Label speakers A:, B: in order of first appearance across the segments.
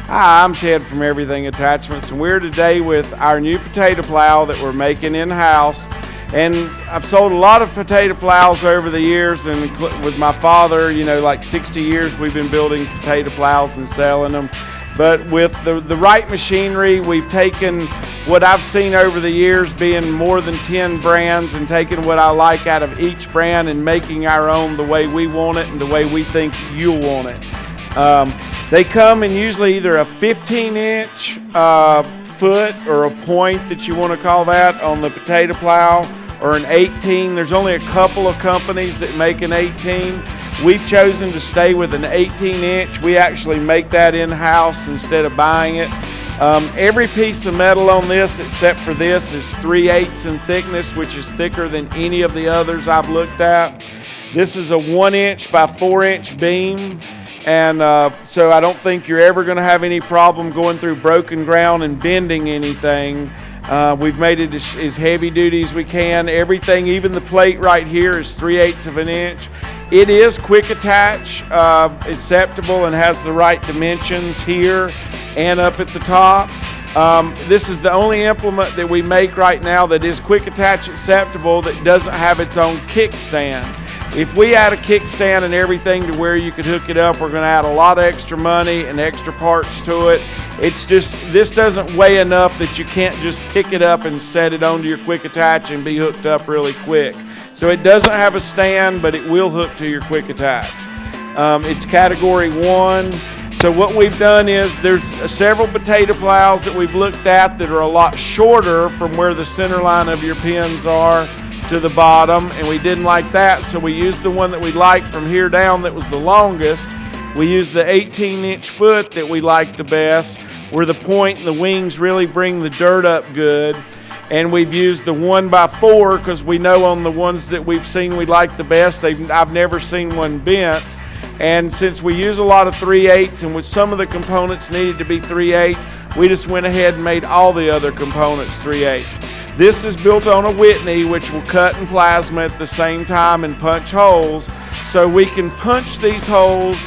A: Hi, I'm Ted from Everything Attachments, and we're today with our new potato plow that we're making in-house. And I've sold a lot of potato plows over the years, and with my father, like 60 years we've been building potato plows and selling them. But with the right machinery, we've taken what I've seen over the years being more than 10 brands and taken what I like out of each brand and making our own the way we want it and the way we think you'll want it. They come in usually either a 15-inch foot or a point that you want to call that on the potato plow, or an 18. There's only a couple of companies that make an 18. We've chosen to stay with an 18-inch. We actually make that in-house instead of buying it. Every piece of metal on this, except for this, is 3/8 in thickness, which is thicker than any of the others I've looked at. This is a 1-inch by 4-inch beam. And so I don't think you're ever going to have any problem going through broken ground and bending anything. We've made it as heavy duty as we can. Everything, even the plate right here, is 3/8 of an inch. It is quick attach, acceptable, and has the right dimensions here and up at the top. This is the only implement that we make right now that is quick attach acceptable that doesn't have its own kickstand. If we add a kickstand and everything to where you could hook it up, we're going to add a lot of extra money and extra parts to it. It's just, this doesn't weigh enough that you can't just pick it up and set it onto your quick attach and be hooked up really quick. So it doesn't have a stand, but it will hook to your quick attach. It's category 1. So what we've done is there's several potato plows that we've looked at that are a lot shorter from where the center line of your pins are to the bottom, and we didn't like that, so we used the one that we liked from here down that was the longest. We used the 18-inch foot that we liked the best, where the point and the wings really bring the dirt up good. And we've used the 1x4 because we know on the ones that we've seen we like the best, I've never seen one bent. And since we use a lot of 3/8 and with some of the components needed to be 3/8, we just went ahead and made all the other components 3/8. This is built on a Whitney, which will cut and plasma at the same time and punch holes. So we can punch these holes,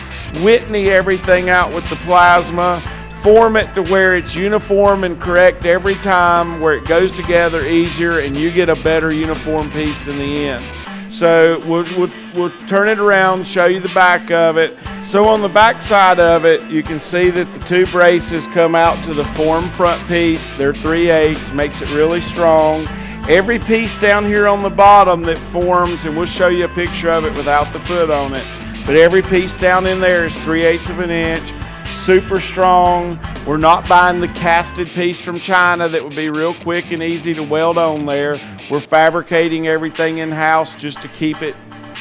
A: Whitney everything out with the plasma, form it to where it's uniform and correct every time, where it goes together easier and you get a better uniform piece in the end. So we'll turn it around, show you the back of it. So on the back side of it, you can see that the 2 braces come out to the form front piece. They're 3/8, makes it really strong. Every piece down here on the bottom that forms, and we'll show you a picture of it without the foot on it, but every piece down in there is 3/8 of an inch, super strong. We're not buying the casted piece from China that would be real quick and easy to weld on there. We're fabricating everything in-house just to keep it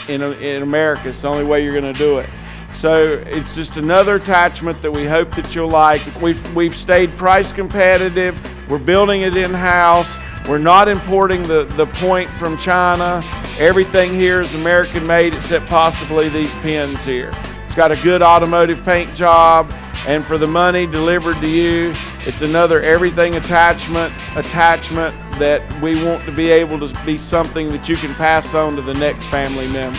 A: in America. It's the only way you're going to do it. So it's just another attachment that we hope that you'll like. We've stayed price competitive. We're building it in-house. We're not importing the point from China. Everything here is American made except possibly these pins here. It's got a good automotive paint job, and for the money delivered to you, it's another Everything attachment that we want to be able to be something that you can pass on to the next family member.